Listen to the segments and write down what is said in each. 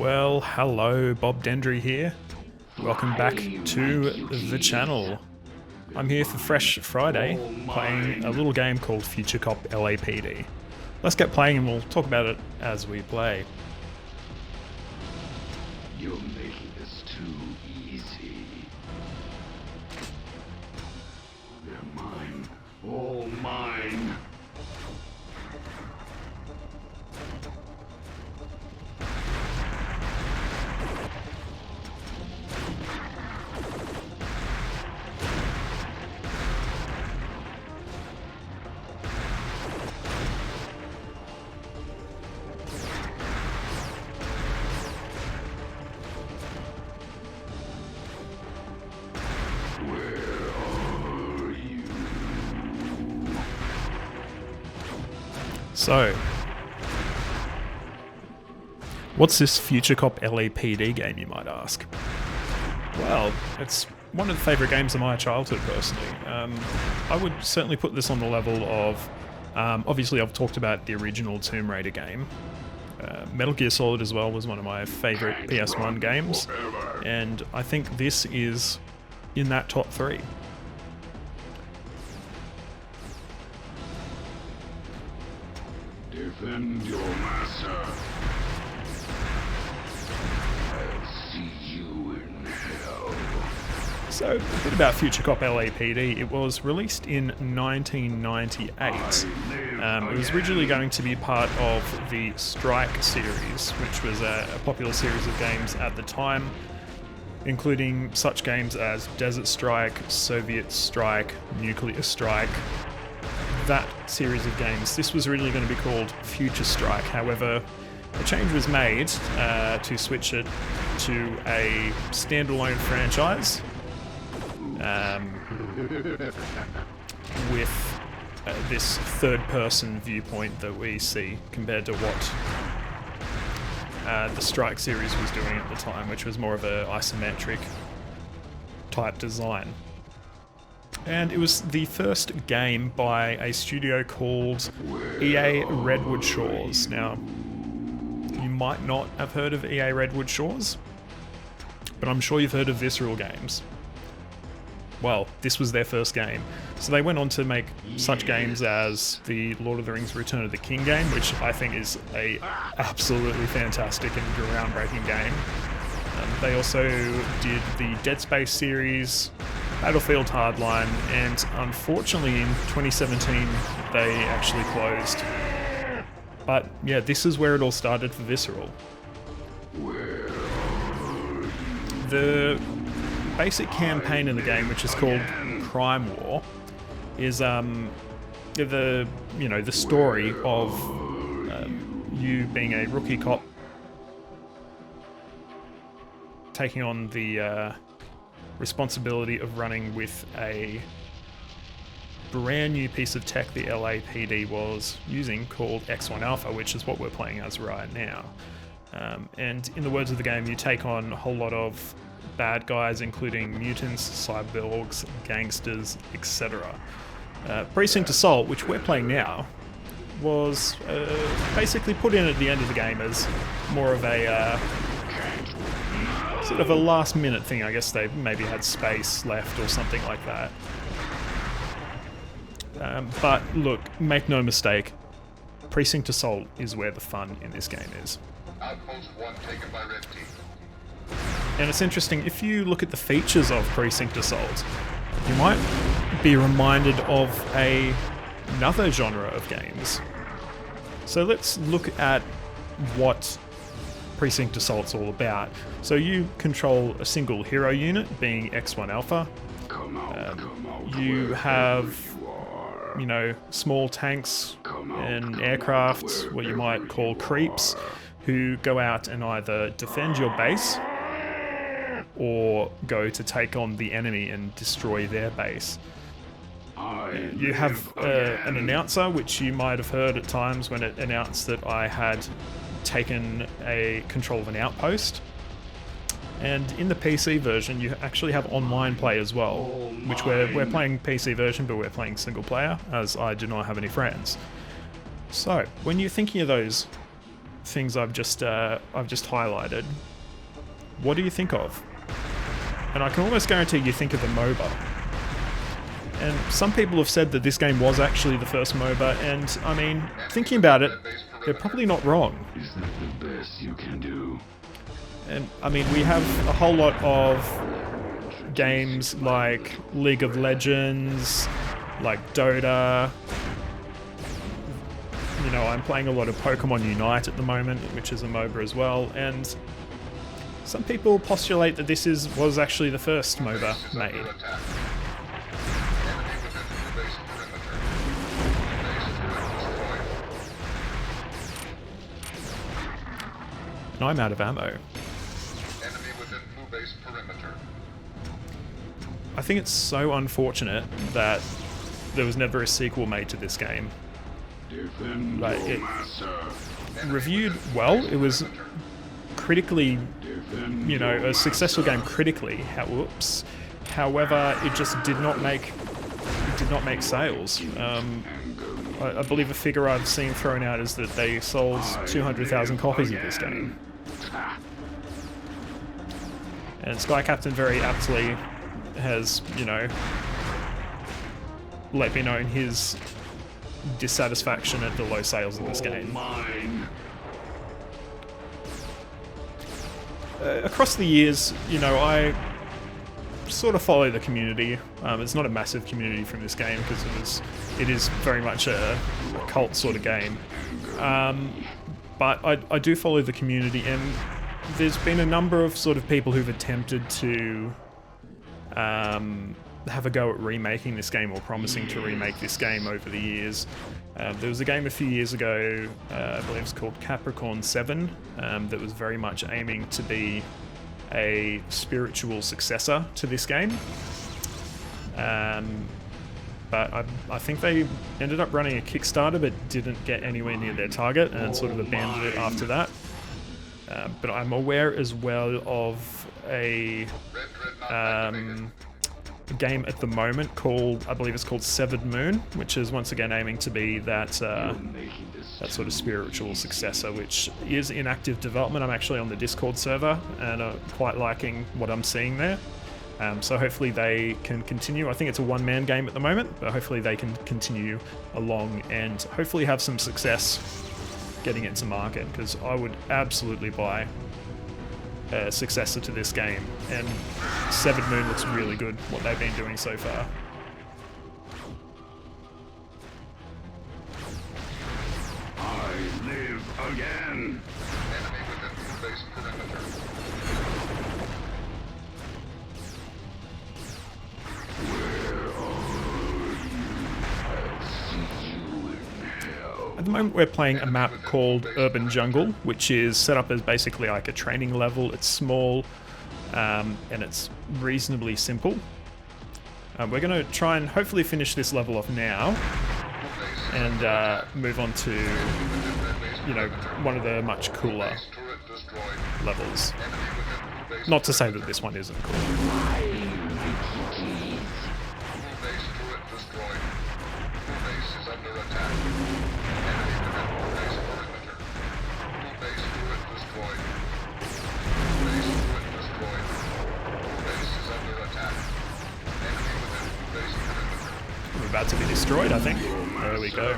Well, hello, Bob Dendry here. Welcome back to the channel. I'm here for Fresh Friday, playing a little game called Future Cop l.a.p.d. Let's get playing and we'll talk about it as we play. You're making this too easy. They're mine. All mine. So, what's this Future Cop l.a.p.d. game, you might ask? Well, it's one of the favourite games of my childhood, personally. I would certainly put this on the level of, obviously I've talked about the original Tomb Raider game. Metal Gear Solid as well was one of my favourite PS1 games, and I think this is in that top 3. Defend your master. I'll see you in hell. So, a bit about Future Cop l.a.p.d. It was released in 1998. It was originally going to be part of the Strike series, which was a popular series of games at the time, including such games as Desert Strike, Soviet Strike, Nuclear Strike. That series of games. This was originally going to be called Future Strike, however, a change was made to switch it to a standalone franchise with this third-person viewpoint that we see compared to what the Strike series was doing at the time, which was more of an isometric type design. And it was the first game by a studio called EA Redwood Shores. Now, you might not have heard of EA Redwood Shores, but I'm sure you've heard of Visceral games. Well, this was their first game. So they went on to make such games as the Lord of the Rings Return of the King game, which I think is a absolutely fantastic and groundbreaking game. They also did the Dead Space series, Battlefield Hardline, and unfortunately in 2017 they actually closed. But yeah, this is where it all started for Visceral. The basic campaign in the game, which is called Crime War, is the story of you being a rookie cop taking on the responsibility of running with a brand new piece of tech the LAPD was using called X1 Alpha, which is what we're playing as right now. And in the words of the game, you take on a whole lot of bad guys, including mutants, cyborgs, gangsters, etc. Precinct Assault, which we're playing now, was basically put in at the end of the game as more of a sort of a last minute thing. I guess they maybe had space left or something like that. But look, make no mistake, Precinct Assault is where the fun in this game is. Outpost 1 taken by Red Team. And it's interesting, if you look at the features of Precinct Assault, you might be reminded of another genre of games. So let's look at what Precinct Assault's all about. So you control a single hero unit, being X1 Alpha. You have, small tanks and aircraft, what you might call creeps, who go out and either defend your base or go to take on the enemy and destroy their base. You have an announcer, which you might have heard at times when it announced that I had taken a control of an outpost. And in the PC version, you actually have online play as well, which we're playing PC version, but we're playing single player, as I do not have any friends. So, when you're thinking of those things I've just highlighted, what do you think of? And I can almost guarantee you think of a MOBA. And some people have said that this game was actually the first MOBA, and I mean, thinking about it, they're probably not wrong. Is that the best you can do? And I mean, we have a whole lot of games like League of Legends, like Dota. You know, I'm playing a lot of Pokemon Unite at the moment, which is a MOBA as well, and some people postulate that this was actually the first MOBA made. And I'm out of ammo. I think it's so unfortunate that there was never a sequel made to this game. Like, it reviewed well, it was critically, you know, a successful game critically. Whoops. However, it just did not make sales. I believe a figure I've seen thrown out is that they sold 200,000 copies of this game. And Sky Captain very aptly has, you know, let me know his dissatisfaction at the low sales of this game. Across the years, you know, I sort of follow the community. It's not a massive community from this game because it is very much a cult sort of game. But I do follow the community, and there's been a number of sort of people who've attempted to have a go at remaking this game or promising to remake this game over the years. There was a game a few years ago, I believe it's called Capricorn 7, that was very much aiming to be a spiritual successor to this game. But I think they ended up running a Kickstarter but didn't get anywhere near their target and sort of abandoned it after that. But I'm aware as well of a game at the moment called, I believe it's called Severed Moon, which is once again aiming to be that sort of spiritual successor, which is in active development. I'm actually on the Discord server and quite liking what I'm seeing there. So hopefully they can continue. I think it's a one-man game at the moment, but hopefully they can continue along and hopefully have some success getting it to market, because I would absolutely buy a successor to this game, and Severed Moon looks really good, what they've been doing so far. I live again. Enemy within base perimeter. At the moment we're playing a map called Urban Jungle, which is set up as basically like a training level. It's small and it's reasonably simple. We're going to try and hopefully finish this level off now and move on to, you know, one of the much cooler levels. Not to say that this one isn't cool. We're about to be destroyed, I think. There we go.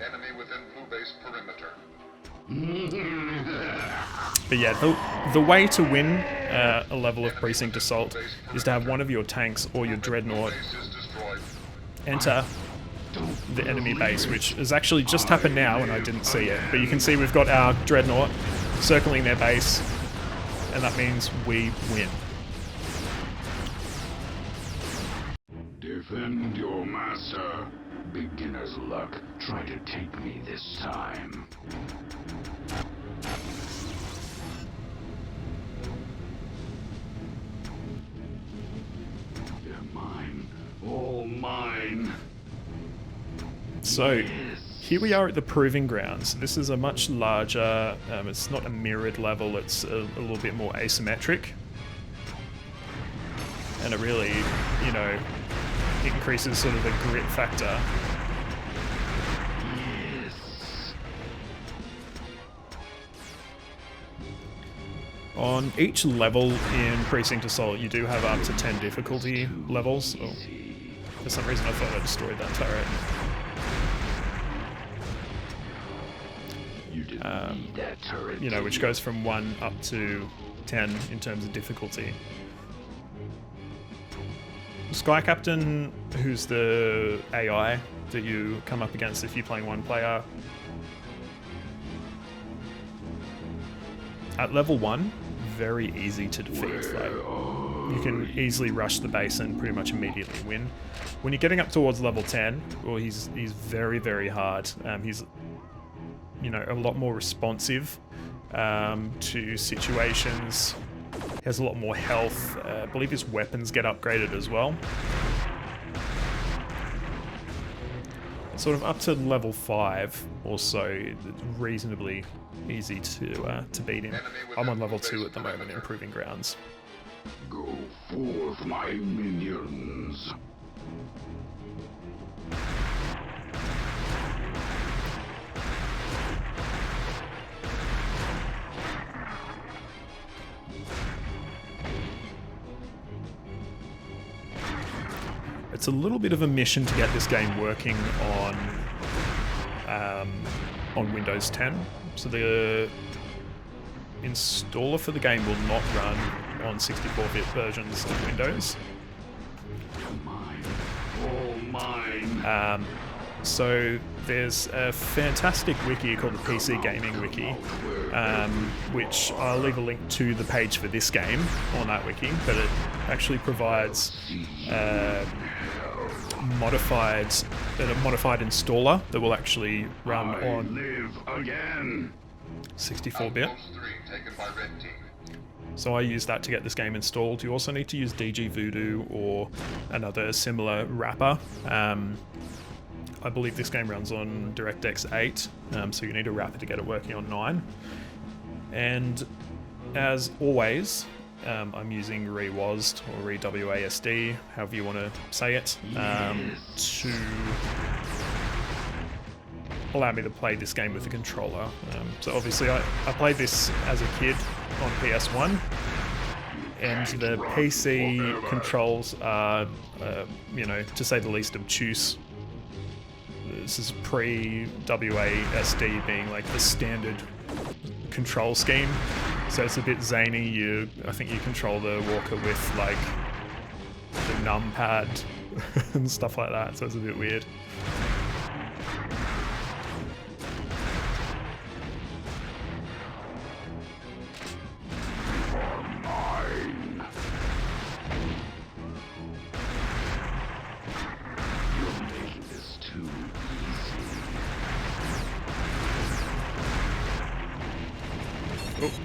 Enemy within blue base perimeter. But yeah, the way to win a level of Precinct Assault is to have one of your tanks or your dreadnought enter the enemy base, which has actually just happened now and I didn't see it. But you can see we've got our dreadnought circling their base, and that means we win. Defend your master. Beginner's luck. Try to take me this time. They're mine. All mine. So, here we are at the Proving Grounds. This is a much larger, it's not a mirrored level, it's a little bit more asymmetric. And it really, you know, increases sort of the grit factor. On each level in Precinct Assault, you do have up to 10 difficulty levels. Oh, for some reason I thought I destroyed that turret. You know, which goes from 1 up to 10 in terms of difficulty. Sky Captain, who's the AI that you come up against if you're playing one player. At level 1, very easy to defeat. Like, you can easily rush the base and pretty much immediately win. When you're getting up towards level 10, well, he's very, very hard. He's, you know, a lot more responsive to situations. He has a lot more health. I believe his weapons get upgraded as well. Sort of up to level 5 or so, it's reasonably easy to beat him. I'm on level 2 at the moment in Proving Grounds. Go forth, my minions. It's a little bit of a mission to get this game working on Windows 10. So the installer for the game will not run on 64-bit versions of Windows. So there's a fantastic wiki called the PC Gaming Wiki, which I'll leave a link to the page for this game on that wiki, but it actually provides a modified installer that will actually run on 64-bit. So I use that to get this game installed. You also need to use DG Voodoo or another similar wrapper. I believe this game runs on DirectX 8, so you need a wrapper to get it working on 9. And as always, I'm using rewasd or rewasd, however you want to say it, to allow me to play this game with a controller. So obviously I played this as a kid on PS1, and the PC controls are, you know, to say the least, obtuse. This is pre-WASD being like the standard control scheme, so it's a bit zany. I think you control the walker with like the numpad and stuff like that, so it's a bit weird.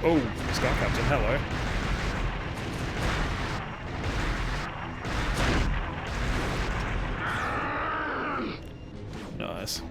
Oh, Sky Captain, hello. Nice.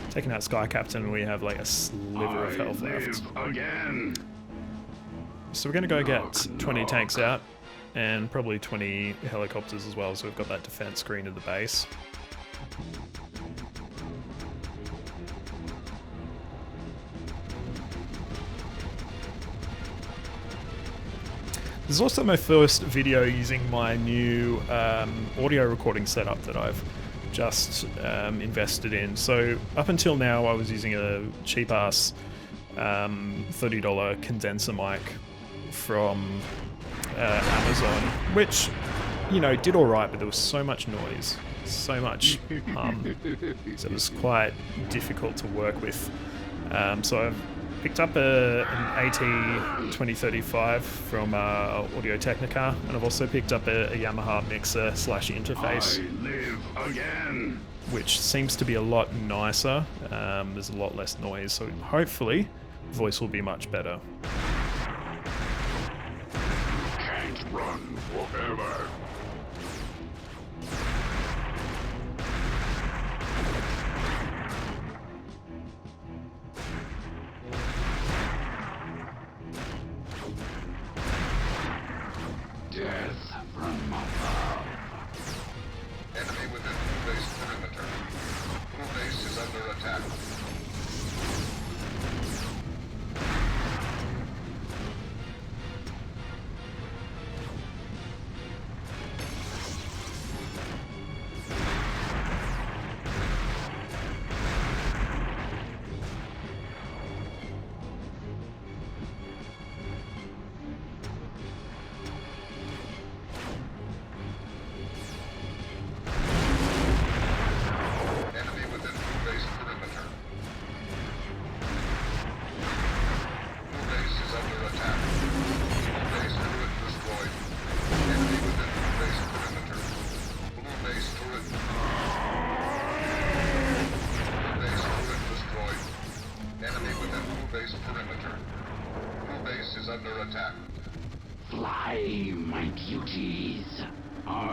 Taking out Sky Captain, we have like a sliver of health left. Again. So we're going to go get 20 tanks out and probably 20 helicopters as well, so we've got that defense screen at the base. This is also my first video using my new audio recording setup that I've just invested in. So up until now I was using a cheap-ass $30 condenser mic from Amazon, which, you know, did alright, but there was so much noise, so much so it was quite difficult to work with. So I've picked up an AT2035 from Audio Technica, and I've also picked up a Yamaha mixer / interface, which seems to be a lot nicer. There's a lot less noise, so hopefully the voice will be much better. Can't run forever. Death from above. Enemy within Blue Base perimeter. Blue Base is under attack.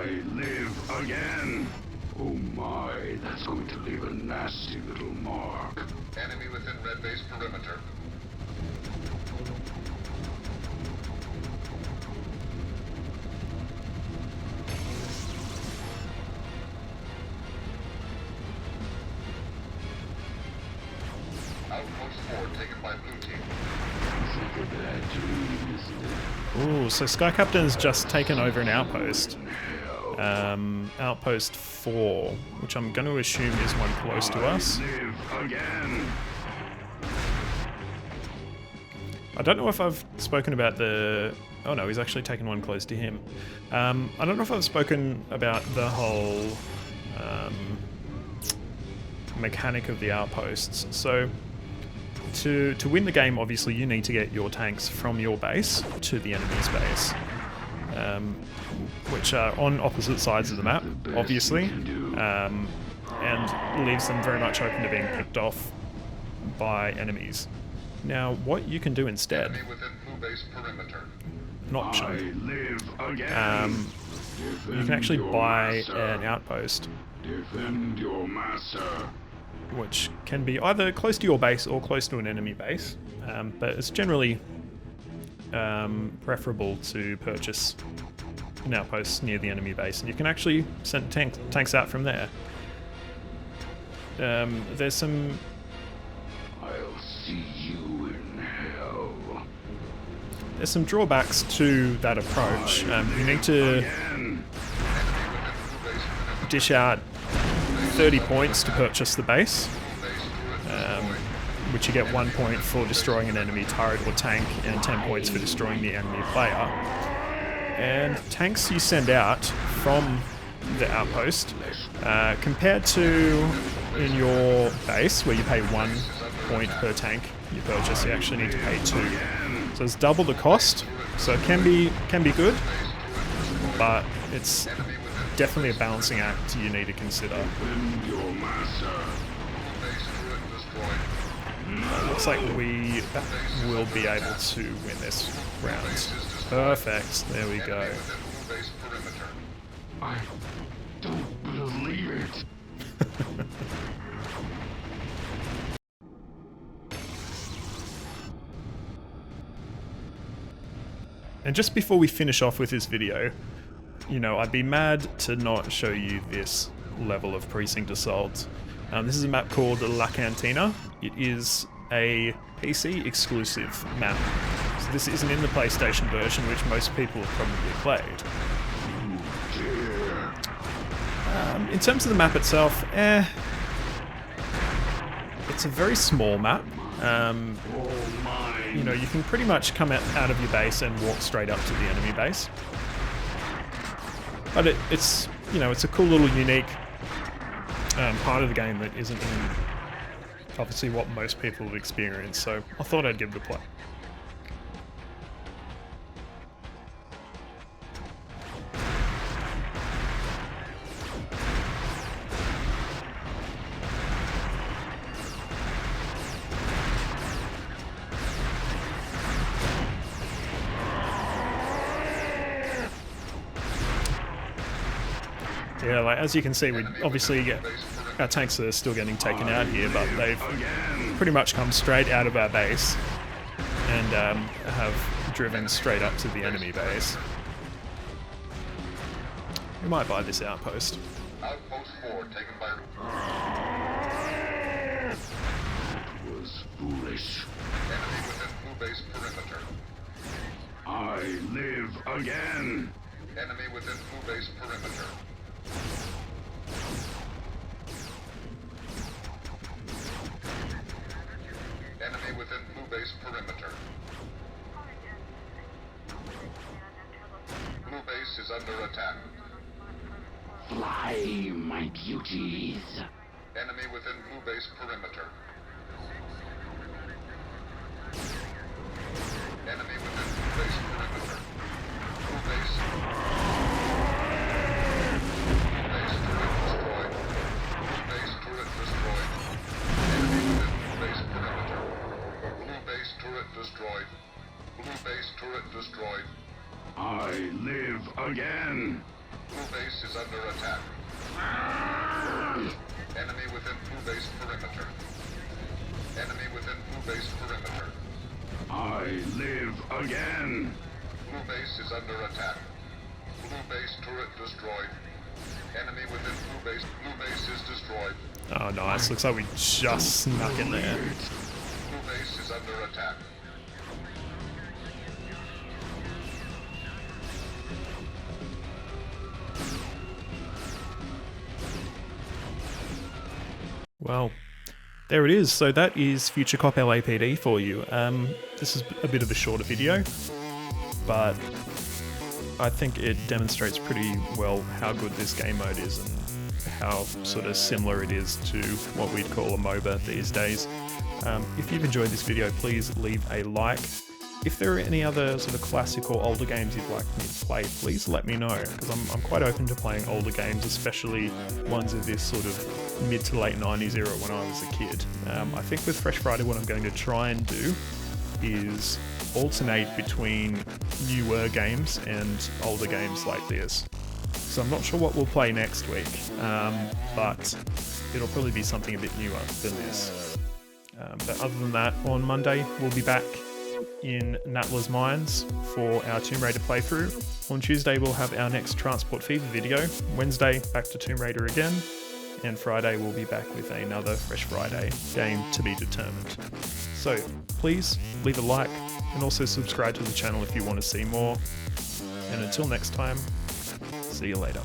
I live again. Oh my, that's going to leave a nasty little mark. Enemy within red base perimeter. Outpost 4 taken by blue team. It's like a bad dream, isn't it? Ooh, so Sky Captain's just taken over an outpost. Outpost 4, which I'm going to assume is one close to us. Live again. I don't know if I've spoken about the... Oh no, he's actually taken one close to him. I don't know if I've spoken about the whole mechanic of the outposts. So, to win the game, obviously, you need to get your tanks from your base to the enemy's base. Which are on opposite sides of the map, obviously, and leaves them very much open to being picked off by enemies. Now, what you can do instead, Enemy within blue base perimeter. an I option, live again. you can actually buy an outpost, Defend your master. which can be either close to your base or close to an enemy base, but it's generally preferable to purchase an outpost near the enemy base, and you can actually send tanks out from there. There's some I'll see you in hell. there's some drawbacks to that approach. You need to Again. dish out 30 points to purchase the base, which you get 1 point for destroying an enemy turret or tank, and 10 points for destroying the enemy player. And tanks you send out from the outpost, compared to in your base, where you pay 1 point per tank you purchase, you actually need to pay 2. So it's double the cost, so it can be good, but it's definitely a balancing act you need to consider. Defend your master. Base turret destroyed. Looks like we will be able to win this round. Perfect, there we go. Enemy within blue base perimeter. I don't believe it. And just before we finish off with this video, you know, I'd be mad to not show you this level of Precinct Assault. This is a map called La Cantina. It is a PC exclusive map. So this isn't in the PlayStation version, which most people have probably played. In terms of the map itself, it's a very small map. You know, you can pretty much come out of your base and walk straight up to the enemy base. But it's, you know, it's a cool little unique part of the game that isn't in obviously what most people have experienced, so I thought I'd give it a play. Yeah, like as you can see, we obviously get our tanks are still getting taken out here, but they've pretty much come straight out of our base and have driven straight up to the enemy base. We might buy this outpost. Outpost 4 taken by... It was foolish. Enemy within blue base perimeter. I live again. Enemy within blue base perimeter. Enemy within blue base perimeter. Blue base is under attack. Fly, my beauties. Enemy within blue base perimeter. Enemy within blue base perimeter. Blue base. Base turret destroyed. Enemy within blue base perimeter. Blue base turret destroyed. Blue base turret destroyed. I live again. Blue base base is under attack. Enemy within blue base perimeter. Enemy within blue base perimeter. I live again. Blue base is under attack. Blue base turret destroyed. Enemy within blue base. Blue base is destroyed. Oh, nice. Looks like we just snuck in there. Blue base is under attack. Well, there it is. So that is Future Cop l.a.p.d. for you. This is a bit of a shorter video, but I think it demonstrates pretty well how good this game mode is and how sort of similar it is to what we'd call a MOBA these days. If you've enjoyed this video, please leave a like. If there are any other sort of classic or older games you'd like me to play, please let me know, because I'm quite open to playing older games, especially ones of this sort of mid to late 90s era when I was a kid. I think with Fresh Friday what I'm going to try and do is alternate between newer games and older games like this. So I'm not sure what we'll play next week, but it'll probably be something a bit newer than this. But other than that, on Monday we'll be back in Natla's Mines for our Tomb Raider playthrough. On Tuesday we'll have our next Transport Fever video. Wednesday back to Tomb Raider again, and Friday we'll be back with another Fresh Friday game to be determined. So please leave a like and also subscribe to the channel if you want to see more. And until next time, see you later.